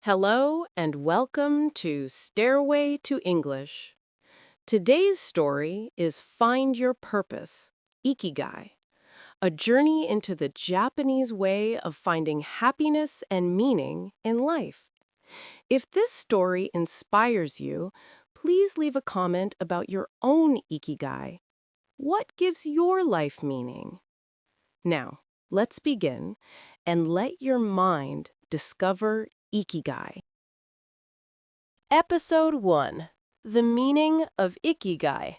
Hello and welcome to Stairway to English. Today's story is Find Your Purpose, Ikigai, a journey into the Japanese way of finding happiness and meaning in life. If this story inspires you, please leave a comment about your own Ikigai. What gives your life meaning? Now, let's begin and let your mind discover Ikigai. Episode 1. The Meaning of Ikigai.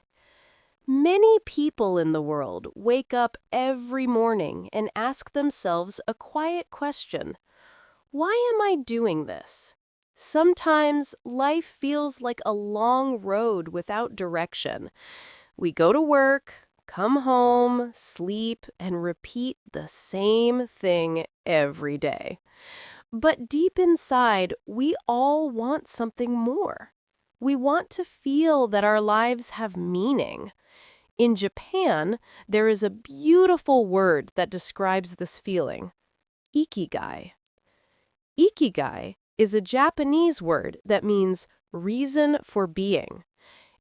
Many people in the world wake up every morning and ask themselves a quiet question. Why am I doing this? Sometimes life feels like a long road without direction. We go to work, come home, sleep, and repeat the same thing every day. But deep inside, we all want something more. We want to feel that our lives have meaning. In Japan, there is a beautiful word that describes this feeling: Ikigai. Ikigai is a Japanese word that means reason for being.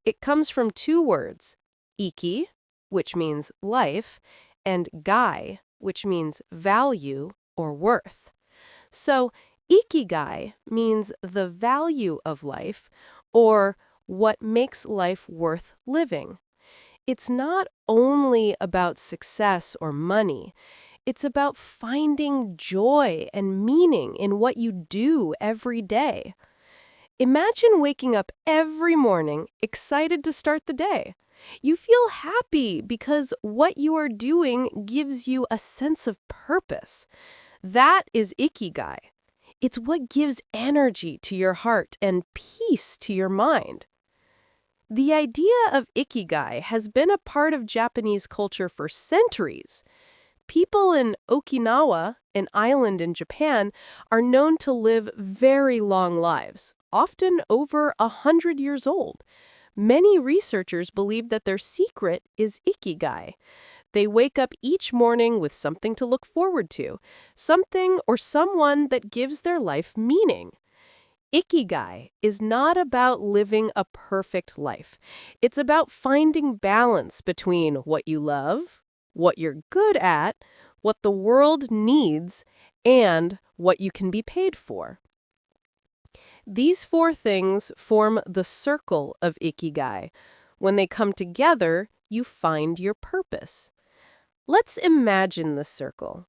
It comes from two words, iki, which means life, and gai, which means value or worth. So, Ikigai means the value of life, or what makes life worth living. It's not only about success or money. It's about finding joy and meaning in what you do every day. Imagine waking up every morning excited to start the day. You feel happy because what you are doing gives you a sense of purpose. That is Ikigai. It's what gives energy to your heart and peace to your mind. The idea of Ikigai has been a part of Japanese culture for centuries. People in Okinawa, an island in Japan, are known to live very long lives, often over 100 years old. Many researchers believe that their secret is Ikigai. They wake up each morning with something to look forward to, something or someone that gives their life meaning. Ikigai is not about living a perfect life. It's about finding balance between what you love, what you're good at, what the world needs, and what you can be paid for. These four things form the circle of Ikigai. When they come together, you find your purpose. Let's imagine the circle.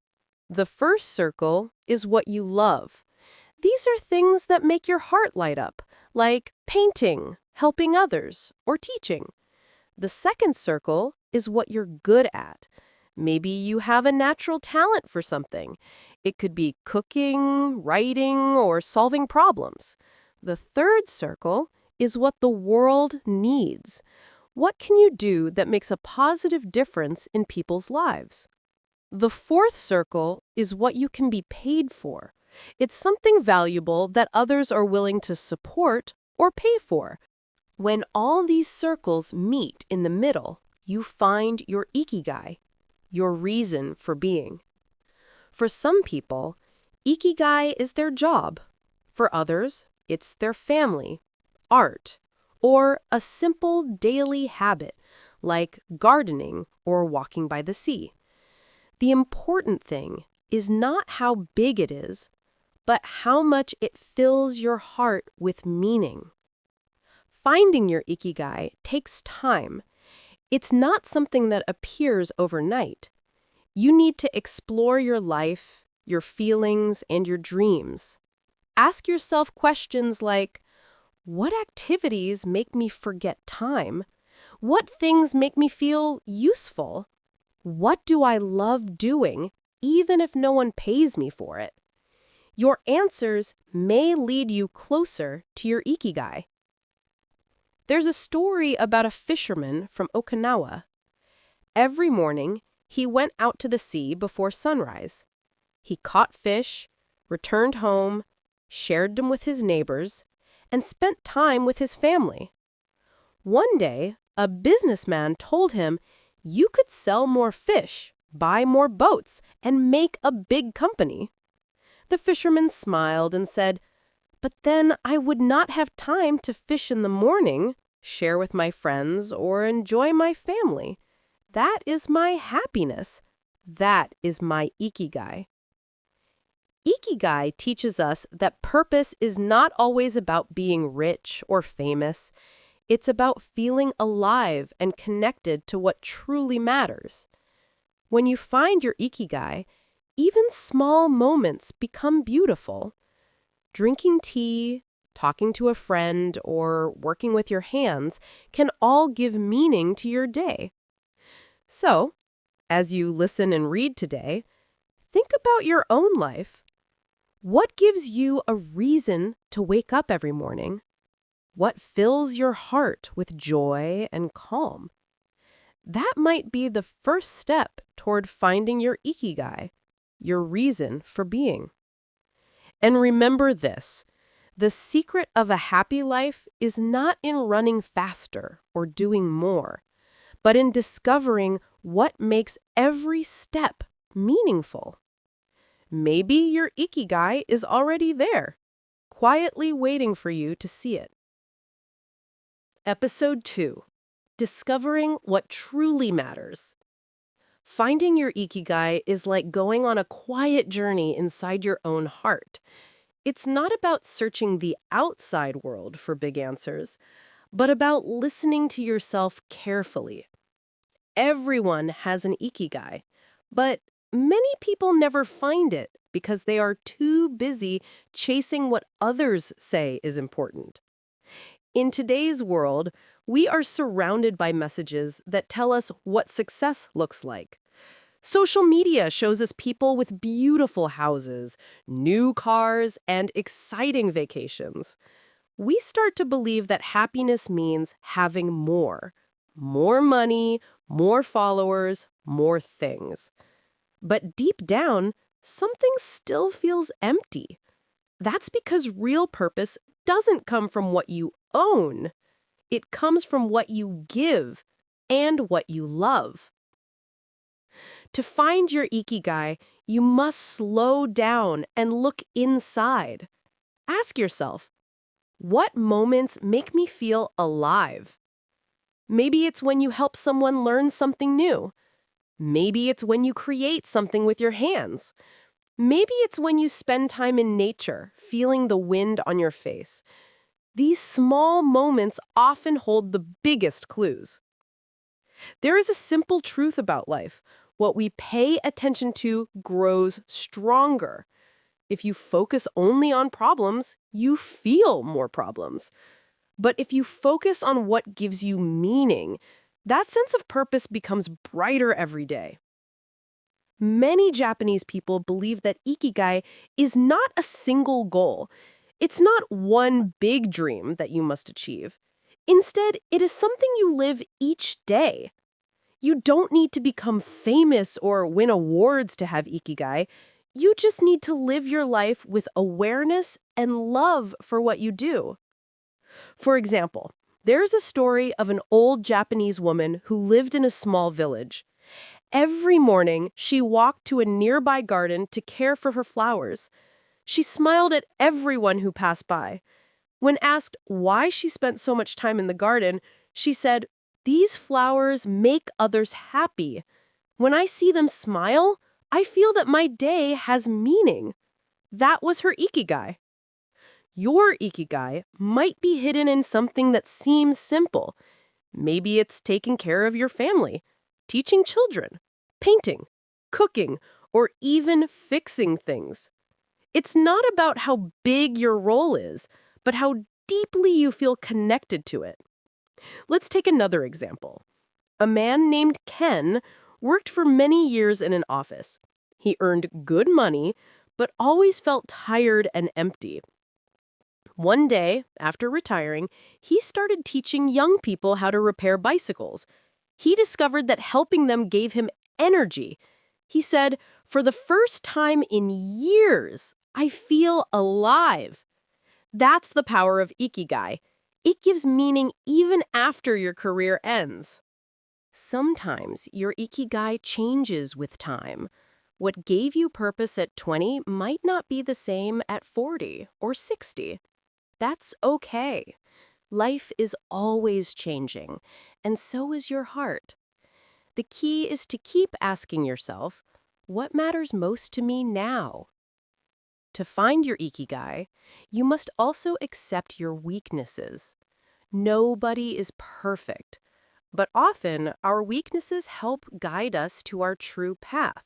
The first circle is what you love. These are things that make your heart light up, like painting, helping others, or teaching. The second circle is what you're good at. Maybe you have a natural talent for something. It could be cooking, writing, or solving problems. The third circle is what the world needs. What can you do that makes a positive difference in people's lives? The fourth circle is what you can be paid for. It's something valuable that others are willing to support or pay for. When all these circles meet in the middle, you find your Ikigai, your reason for being. For some people, Ikigai is their job. For others, it's their family, art, or a simple daily habit like gardening or walking by the sea. The important thing is not how big it is, but how much it fills your heart with meaning. Finding your Ikigai takes time. It's not something that appears overnight. You need to explore your life, your feelings, and your dreams. Ask yourself questions like, what activities make me forget time? What things make me feel useful? What do I love doing, even if no one pays me for it? Your answers may lead you closer to your Ikigai. There's a story about a fisherman from Okinawa. Every morning, he went out to the sea before sunrise. He caught fish, returned home, shared them with his neighbors, and spent time with his family. One day, a businessman told him, "You could sell more fish, buy more boats, and make a big company." The fisherman smiled and said, But then I would not have time to fish in the morning, share with my friends, or enjoy my family. That is my happiness. That is my Ikigai. Ikigai teaches us that purpose is not always about being rich or famous. It's about feeling alive and connected to what truly matters. When you find your Ikigai, even small moments become beautiful. Drinking tea, talking to a friend, or working with your hands can all give meaning to your day. So, as you listen and read today, think about your own life. What gives you a reason to wake up every morning? What fills your heart with joy and calm? That might be the first step toward finding your Ikigai, your reason for being. And remember this, the secret of a happy life is not in running faster or doing more, but in discovering what makes every step meaningful. Maybe your Ikigai is already there, quietly waiting for you to see it. Episode 2. Discovering what truly matters. Finding your Ikigai is like going on a quiet journey inside your own heart. It's not about searching the outside world for big answers, but about listening to yourself carefully. Everyone has an Ikigai, but many people never find it because they are too busy chasing what others say is important. In today's world, we are surrounded by messages that tell us what success looks like. Social media shows us people with beautiful houses, new cars, and exciting vacations. We start to believe that happiness means having more money, more followers, more things. But deep down, something still feels empty. That's because real purpose doesn't come from what you own. It comes from what you give and what you love. To find your Ikigai, you must slow down and look inside. Ask yourself, what moments make me feel alive? Maybe it's when you help someone learn something new. Maybe it's when you create something with your hands. Maybe it's when you spend time in nature, feeling the wind on your face. These small moments often hold the biggest clues. There is a simple truth about life. What we pay attention to grows stronger. If you focus only on problems, you feel more problems. But if you focus on what gives you meaning, that sense of purpose becomes brighter every day. Many Japanese people believe that Ikigai is not a single goal. It's not one big dream that you must achieve. Instead, it is something you live each day. You don't need to become famous or win awards to have Ikigai. You just need to live your life with awareness and love for what you do. For example, there's a story of an old Japanese woman who lived in a small village. Every morning, she walked to a nearby garden to care for her flowers. She smiled at everyone who passed by. When asked why she spent so much time in the garden, she said, "These flowers make others happy. When I see them smile, I feel that my day has meaning." That was her Ikigai. Your Ikigai might be hidden in something that seems simple. Maybe it's taking care of your family, teaching children, painting, cooking, or even fixing things. It's not about how big your role is, but how deeply you feel connected to it. Let's take another example. A man named Ken worked for many years in an office. He earned good money, but always felt tired and empty. One day, after retiring, he started teaching young people how to repair bicycles. He discovered that helping them gave him energy. He said, "For the first time in years, I feel alive." That's the power of Ikigai. It gives meaning even after your career ends. Sometimes your Ikigai changes with time. What gave you purpose at 20 might not be the same at 40 or 60. That's okay. Life is always changing, and so is your heart. The key is to keep asking yourself, what matters most to me now? To find your Ikigai, you must also accept your weaknesses. Nobody is perfect, but often our weaknesses help guide us to our true path.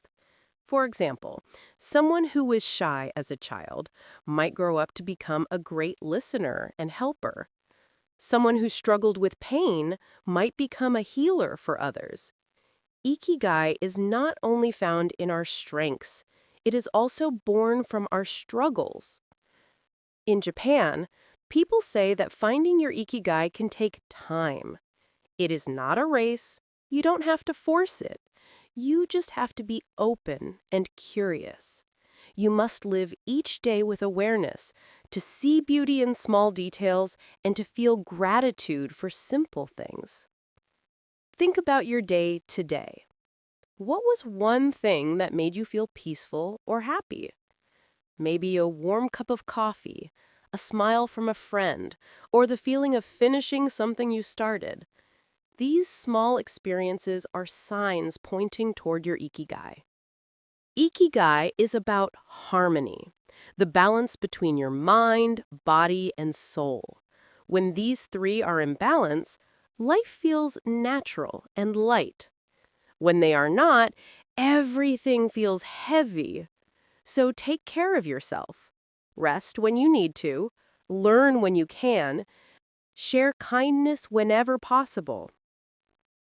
For example, someone who was shy as a child might grow up to become a great listener and helper. Someone who struggled with pain might become a healer for others. Ikigai is not only found in our strengths, it is also born from our struggles. In Japan, people say that finding your Ikigai can take time. It is not a race. You don't have to force it. You just have to be open and curious. You must live each day with awareness, to see beauty in small details and to feel gratitude for simple things. Think about your day today. What was one thing that made you feel peaceful or happy? Maybe a warm cup of coffee, a smile from a friend, or the feeling of finishing something you started. These small experiences are signs pointing toward your Ikigai. Ikigai is about harmony, the balance between your mind, body, and soul. When these three are in balance, life feels natural and light. When they are not, everything feels heavy. So take care of yourself. Rest when you need to, learn when you can, share kindness whenever possible.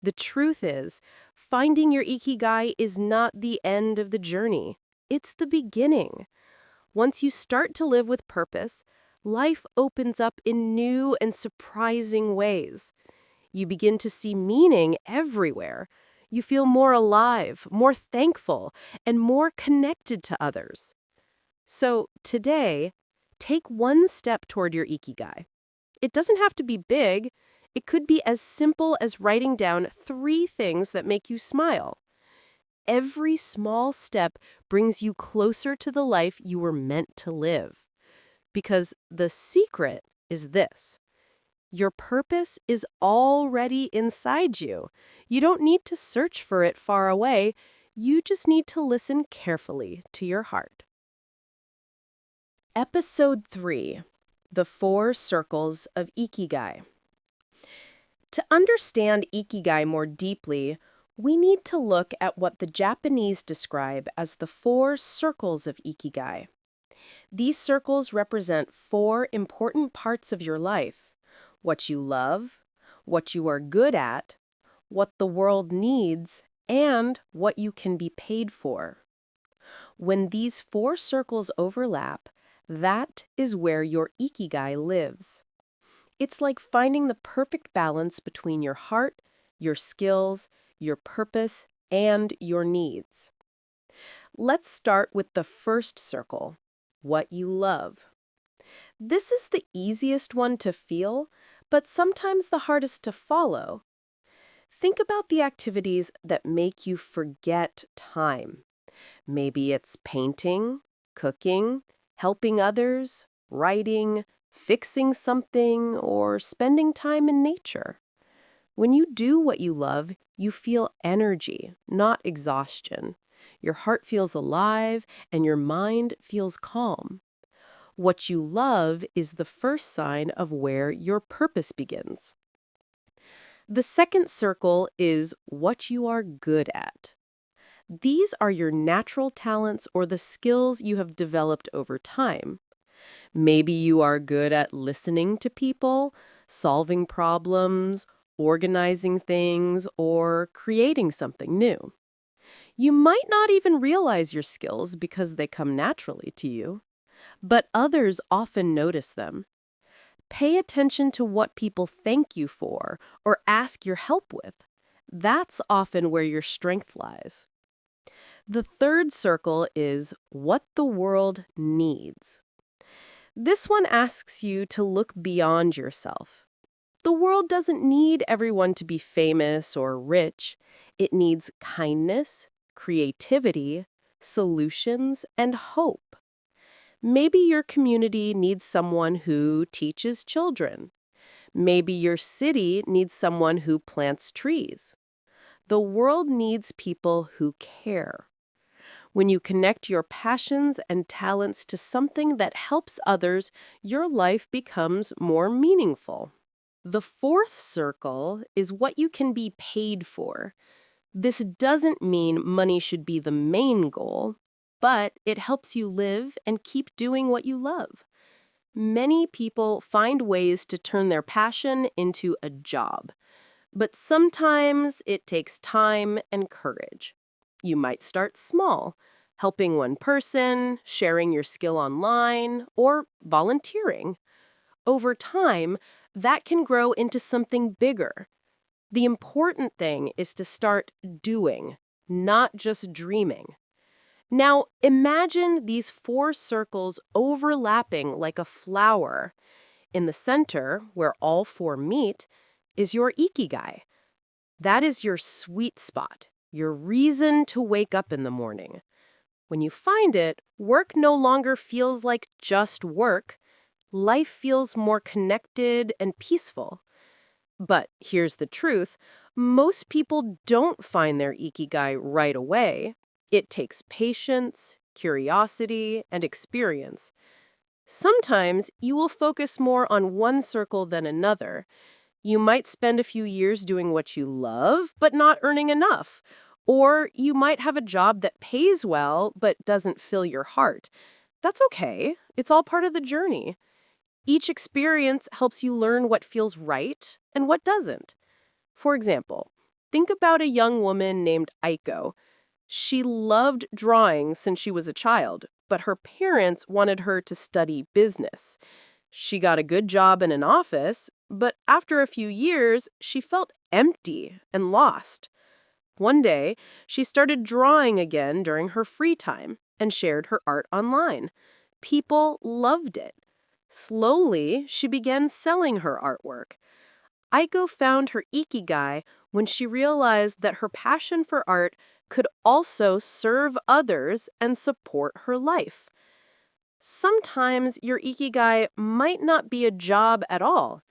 The truth is, finding your Ikigai is not the end of the journey. It's the beginning. Once you start to live with purpose, life opens up in new and surprising ways. You begin to see meaning everywhere. You feel more alive, more thankful, and more connected to others. So today, take one step toward your Ikigai. It doesn't have to be big. It could be as simple as writing down 3 things that make you smile. Every small step brings you closer to the life you were meant to live. Because the secret is this: your purpose is already inside you. You don't need to search for it far away. You just need to listen carefully to your heart. Episode 3: The 4 Circles of Ikigai. To understand Ikigai more deeply, we need to look at what the Japanese describe as the 4 circles of Ikigai. These circles represent 4 important parts of your life: what you love, what you are good at, what the world needs, and what you can be paid for. When these 4 circles overlap, that is where your Ikigai lives. It's like finding the perfect balance between your heart, your skills, your purpose, and your needs. Let's start with the first circle: what you love. This is the easiest one to feel, but sometimes the hardest to follow. Think about the activities that make you forget time. Maybe it's painting, cooking, helping others, writing, fixing something, or spending time in nature. When you do what you love, you feel energy, not exhaustion. Your heart feels alive, and your mind feels calm. What you love is the first sign of where your purpose begins. The second circle is what you are good at. These are your natural talents or the skills you have developed over time. Maybe you are good at listening to people, solving problems, organizing things, or creating something new. You might not even realize your skills because they come naturally to you, but others often notice them. Pay attention to what people thank you for or ask your help with. That's often where your strength lies. The third circle is what the world needs. This one asks you to look beyond yourself. The world doesn't need everyone to be famous or rich. It needs kindness, creativity, solutions, and hope. Maybe your community needs someone who teaches children. Maybe your city needs someone who plants trees. The world needs people who care. When you connect your passions and talents to something that helps others, your life becomes more meaningful. The fourth circle is what you can be paid for. This doesn't mean money should be the main goal, but it helps you live and keep doing what you love. Many people find ways to turn their passion into a job, but sometimes it takes time and courage. You might start small, helping one person, sharing your skill online, or volunteering. Over time, that can grow into something bigger. The important thing is to start doing, not just dreaming. Now, imagine these four circles overlapping like a flower. In the center, where all four meet, is your Ikigai. That is your sweet spot, your reason to wake up in the morning. When you find it, work no longer feels like just work. Life feels more connected and peaceful. But here's the truth. Most people don't find their Ikigai right away. It takes patience, curiosity, and experience. Sometimes you will focus more on one circle than another. You might spend a few years doing what you love, but not earning enough. Or you might have a job that pays well, but doesn't fill your heart. That's okay. It's all part of the journey. Each experience helps you learn what feels right and what doesn't. For example, think about a young woman named Aiko. She loved drawing since she was a child, but her parents wanted her to study business. She got a good job in an office, but after a few years, she felt empty and lost. One day, she started drawing again during her free time and shared her art online. People loved it. Slowly, she began selling her artwork. Aiko found her Ikigai when she realized that her passion for art could also serve others and support her life. Sometimes your Ikigai might not be a job at all.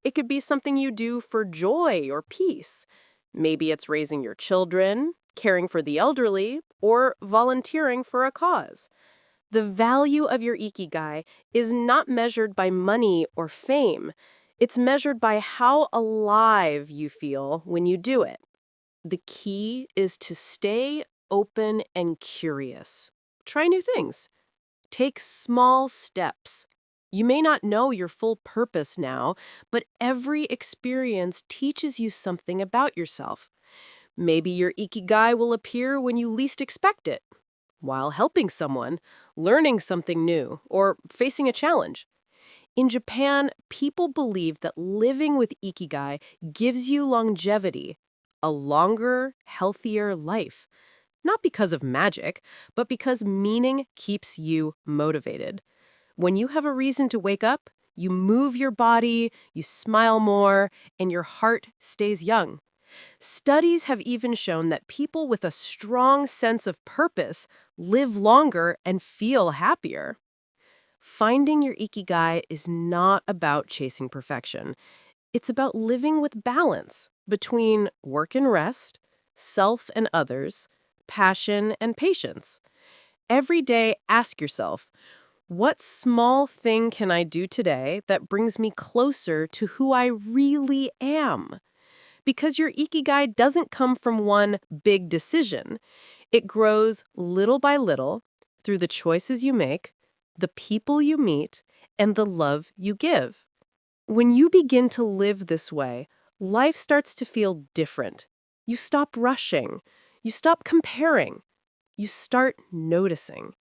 It could be something you do for joy or peace. Maybe it's raising your children, caring for the elderly, or volunteering for a cause. The value of your Ikigai is not measured by money or fame. It's measured by how alive you feel when you do it. The key is to stay open and curious. Try new things. Take small steps. You may not know your full purpose now, but every experience teaches you something about yourself. Maybe your Ikigai will appear when you least expect it, while helping someone, learning something new, or facing a challenge. In Japan, people believe that living with Ikigai gives you longevity, a longer, healthier life. Not because of magic, but because meaning keeps you motivated. When you have a reason to wake up, you move your body, you smile more, and your heart stays young. Studies have even shown that people with a strong sense of purpose live longer and feel happier. Finding your Ikigai is not about chasing perfection. It's about living with balance between work and rest, self and others, passion and patience. Every day, ask yourself, what small thing can I do today that brings me closer to who I really am? Because your Ikigai doesn't come from one big decision. It grows little by little through the choices you make, the people you meet, and the love you give. When you begin to live this way, life starts to feel different. You stop rushing. You stop comparing. You start noticing.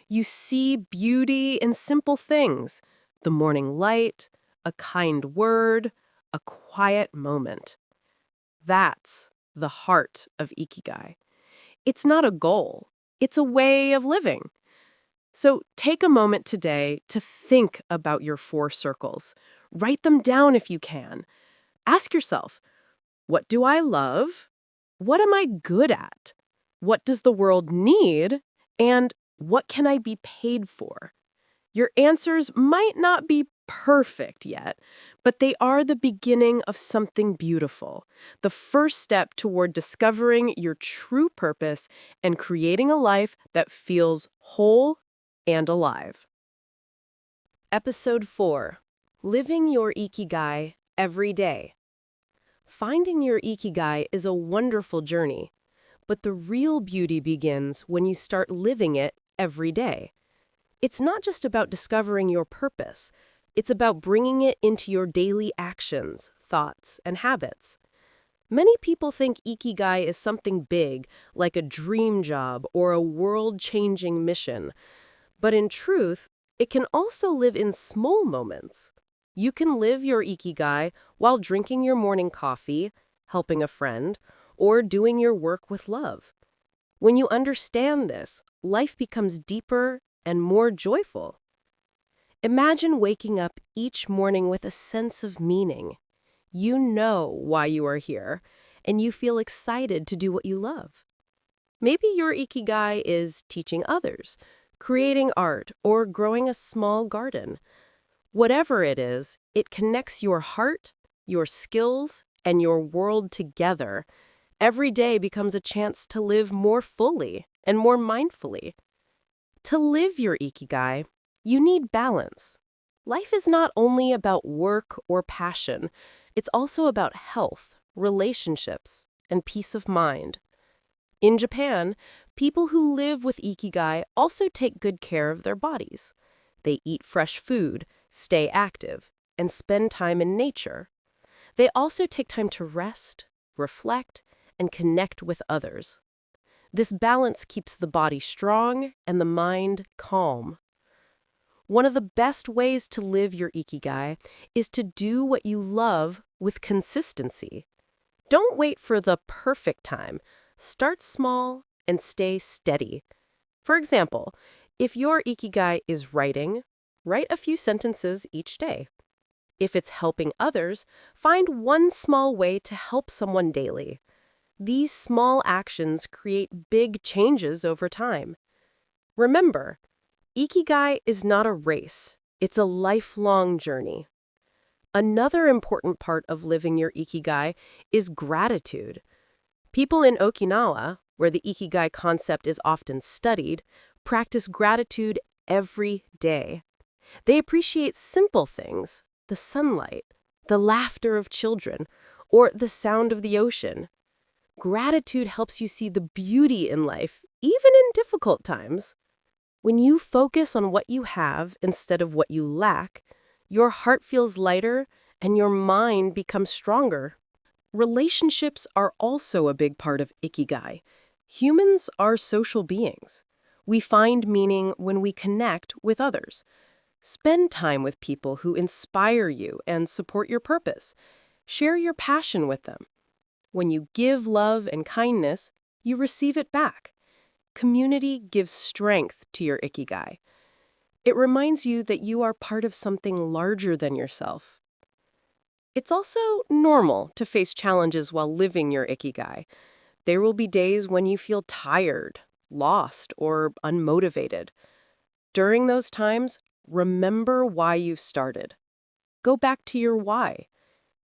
You see beauty in simple things, the morning light, a kind word, a quiet moment. That's the heart of Ikigai. It's not a goal. It's a way of living. So take a moment today to think about your four circles. Write them down if you can. Ask yourself, what do I love? What am I good at? What does the world need? And what can I be paid for? Your answers might not be perfect yet, but they are the beginning of something beautiful, the first step toward discovering your true purpose and creating a life that feels whole and alive. Episode 4: Living Your Ikigai Every Day. Finding your Ikigai is a wonderful journey, but the real beauty begins when you start living it every day. It's not just about discovering your purpose, it's about bringing it into your daily actions, thoughts, and habits. Many people think Ikigai is something big, like a dream job or a world-changing mission. But in truth, it can also live in small moments. You can live your Ikigai while drinking your morning coffee, helping a friend, or doing your work with love. When you understand this, life becomes deeper and more joyful. Imagine waking up each morning with a sense of meaning. You know why you are here, and you feel excited to do what you love. Maybe your Ikigai is teaching others, creating art, or growing a small garden. Whatever it is, it connects your heart, your skills, and your world together. Every day becomes a chance to live more fully and more mindfully. To live your Ikigai, you need balance. Life is not only about work or passion, it's also about health, relationships, and peace of mind. In Japan, people who live with Ikigai also take good care of their bodies. They eat fresh food, stay active, and spend time in nature. They also take time to rest, reflect, and connect with others. This balance keeps the body strong and the mind calm. One of the best ways to live your Ikigai is to do what you love with consistency. Don't wait for the perfect time. Start small and stay steady. For example, if your Ikigai is writing, write a few sentences each day. If it's helping others, find one small way to help someone daily. These small actions create big changes over time. Remember, Ikigai is not a race, it's a lifelong journey. Another important part of living your Ikigai is gratitude. People in Okinawa, where the Ikigai concept is often studied, practice gratitude every day. They appreciate simple things, the sunlight, the laughter of children, or the sound of the ocean. Gratitude helps you see the beauty in life, even in difficult times. When you focus on what you have instead of what you lack, your heart feels lighter and your mind becomes stronger. Relationships are also a big part of Ikigai. Humans are social beings. We find meaning when we connect with others. Spend time with people who inspire you and support your purpose. Share your passion with them. When you give love and kindness, you receive it back. Community gives strength to your Ikigai. It reminds you that you are part of something larger than yourself. It's also normal to face challenges while living your Ikigai. There will be days when you feel tired, lost, or unmotivated. During those times, remember why you started. Go back to your why.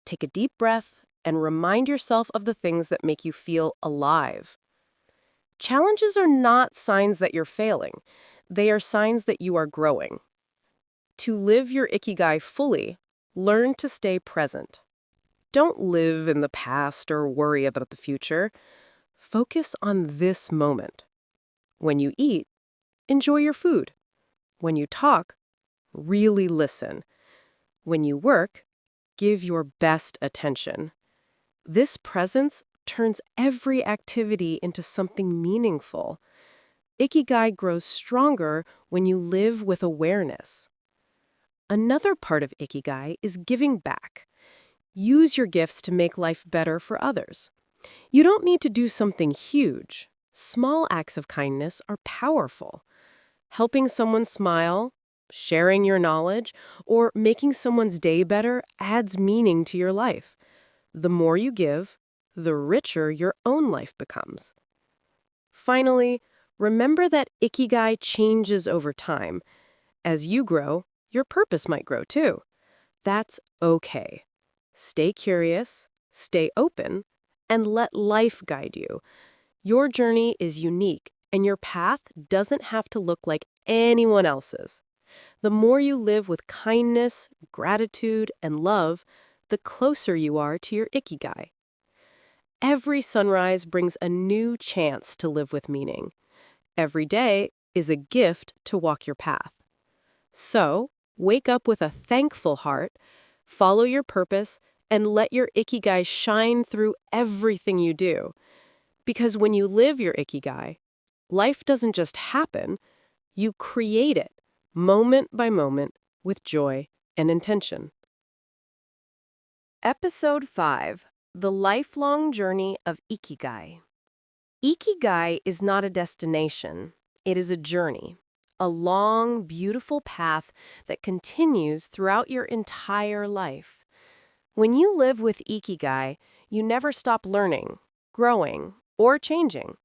Take a deep breath and remind yourself of the things that make you feel alive. Challenges are not signs that you're failing. They are signs that you are growing. To live your Ikigai fully, learn to stay present. Don't live in the past or worry about the future. Focus on this moment. When you eat, enjoy your food. When you talk, really listen. When you work, give your best attention. This presence turns every activity into something meaningful. Ikigai grows stronger when you live with awareness. Another part of Ikigai is giving back. Use your gifts to make life better for others. You don't need to do something huge. Small acts of kindness are powerful. Helping someone smile, sharing your knowledge, or making someone's day better adds meaning to your life. The more you give, the richer your own life becomes. Finally, remember that Ikigai changes over time. As you grow, your purpose might grow too. That's okay. Stay curious, stay open, and let life guide you. Your journey is unique, and your path doesn't have to look like anyone else's. The more you live with kindness, gratitude, and love, the closer you are to your Ikigai. Every sunrise brings a new chance to live with meaning. Every day is a gift to walk your path. So, wake up with a thankful heart, follow your purpose, and let your Ikigai shine through everything you do. Because when you live your Ikigai, life doesn't just happen, you create it, moment by moment, with joy and intention. Episode 5: The Lifelong Journey of Ikigai. Ikigai is not a destination, it is a journey. A long, beautiful path that continues throughout your entire life. When you live with Ikigai, you never stop learning, growing, or changing.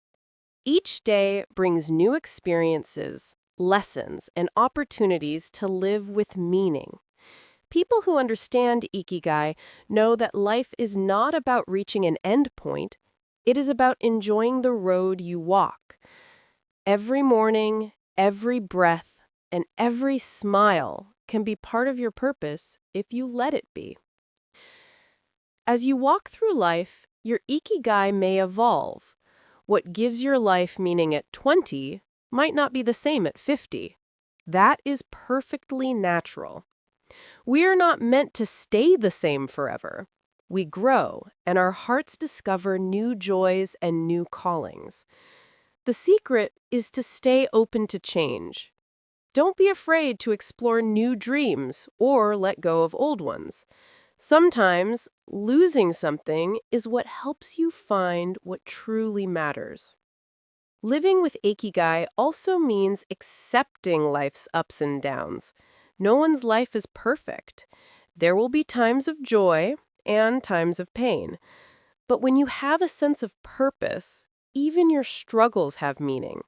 Each day brings new experiences, lessons, and opportunities to live with meaning. People who understand Ikigai know that life is not about reaching an end point, it is about enjoying the road you walk. Every morning, every breath, and every smile can be part of your purpose if you let it be. As you walk through life, your Ikigai may evolve. What gives your life meaning at 20 might not be the same at 50. That is perfectly natural. We are not meant to stay the same forever. We grow, and our hearts discover new joys and new callings. The secret is to stay open to change. Don't be afraid to explore new dreams or let go of old ones. Sometimes, losing something is what helps you find what truly matters. Living with Ikigai also means accepting life's ups and downs. No one's life is perfect. There will be times of joy and times of pain. But when you have a sense of purpose, even your struggles have meaning.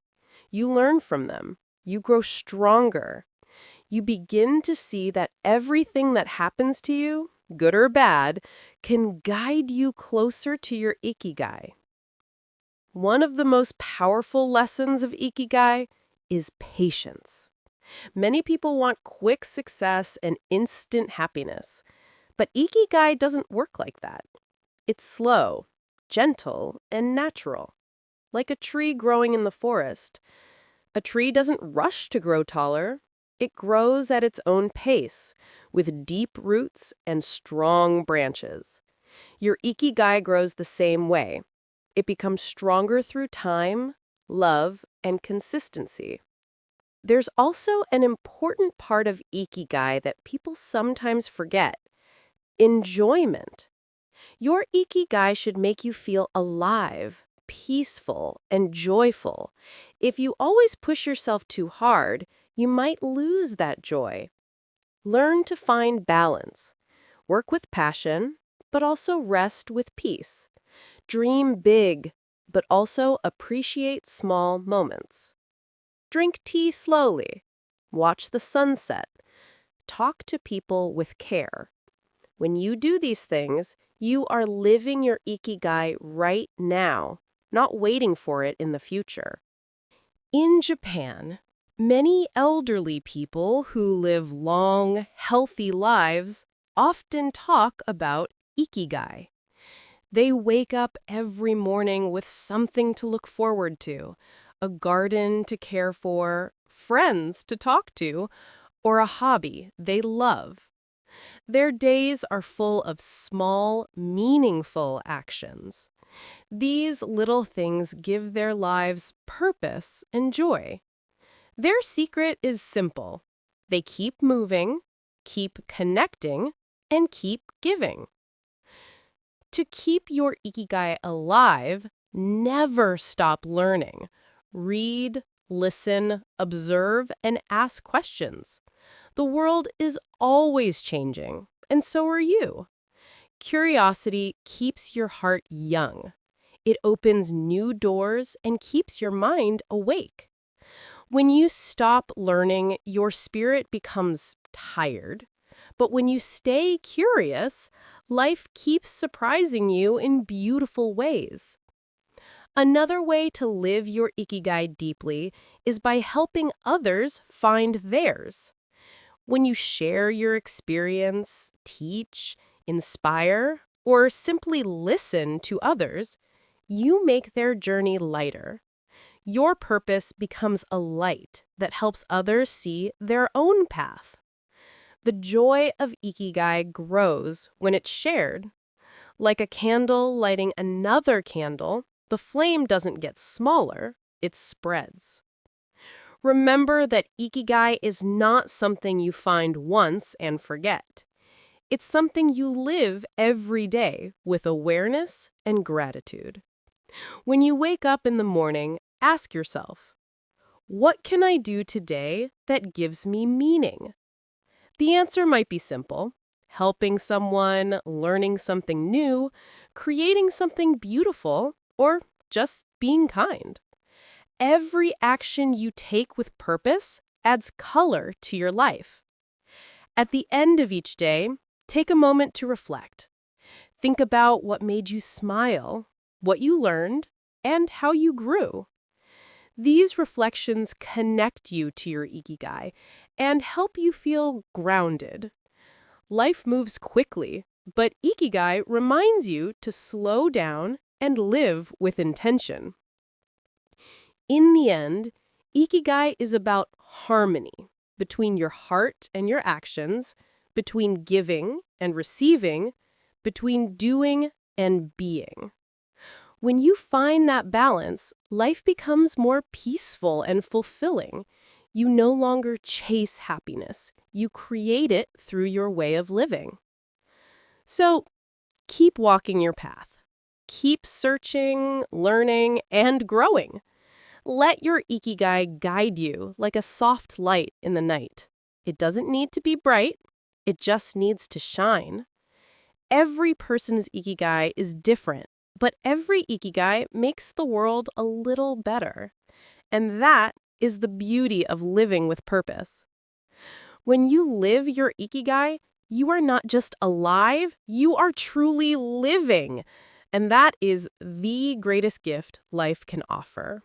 You learn from them. You grow stronger. You begin to see that everything that happens to you, good or bad, can guide you closer to your Ikigai. One of the most powerful lessons of Ikigai is patience. Many people want quick success and instant happiness, but Ikigai doesn't work like that. It's slow, gentle, and natural, like a tree growing in the forest. A tree doesn't rush to grow taller. It grows at its own pace, with deep roots and strong branches. Your Ikigai grows the same way. It becomes stronger through time, love, and consistency. There's also an important part of Ikigai that people sometimes forget: enjoyment. Your Ikigai should make you feel alive, peaceful, and joyful. If you always push yourself too hard, you might lose that joy. Learn to find balance. Work with passion, but also rest with peace. Dream big, but also appreciate small moments. Drink tea slowly. Watch the sunset. Talk to people with care. When you do these things, you are living your Ikigai right now, not waiting for it in the future. In Japan, many elderly people who live long, healthy lives often talk about Ikigai. They wake up every morning with something to look forward to: a garden to care for, friends to talk to, or a hobby they love. Their days are full of small, meaningful actions. These little things give their lives purpose and joy. Their secret is simple. They keep moving, keep connecting, and keep giving. To keep your Ikigai alive, never stop learning. Read, listen, observe, and ask questions. The world is always changing, and so are you. Curiosity keeps your heart young. It opens new doors and keeps your mind awake. When you stop learning, your spirit becomes tired. But when you stay curious, life keeps surprising you in beautiful ways. Another way to live your Ikigai deeply is by helping others find theirs. When you share your experience, teach, inspire, or simply listen to others, you make their journey lighter. Your purpose becomes a light that helps others see their own path. The joy of Ikigai grows when it's shared. Like a candle lighting another candle, the flame doesn't get smaller, it spreads. Remember that Ikigai is not something you find once and forget. It's something you live every day with awareness and gratitude. When you wake up in the morning, ask yourself, what can I do today that gives me meaning? The answer might be simple: helping someone, learning something new, creating something beautiful, or just being kind. Every action you take with purpose adds color to your life. At the end of each day, take a moment to reflect. Think about what made you smile, what you learned, and how you grew. These reflections connect you to your Ikigai and help you feel grounded. Life moves quickly, but Ikigai reminds you to slow down and live with intention. In the end, Ikigai is about harmony between your heart and your actions, between giving and receiving, between doing and being. When you find that balance, life becomes more peaceful and fulfilling. You no longer chase happiness. You create it through your way of living. So, keep walking your path. Keep searching, learning, and growing. Let your Ikigai guide you like a soft light in the night. It doesn't need to be bright. It just needs to shine. Every person's Ikigai is different, but every Ikigai makes the world a little better. And that is the beauty of living with purpose. When you live your Ikigai, you are not just alive, you are truly living. And that is the greatest gift life can offer.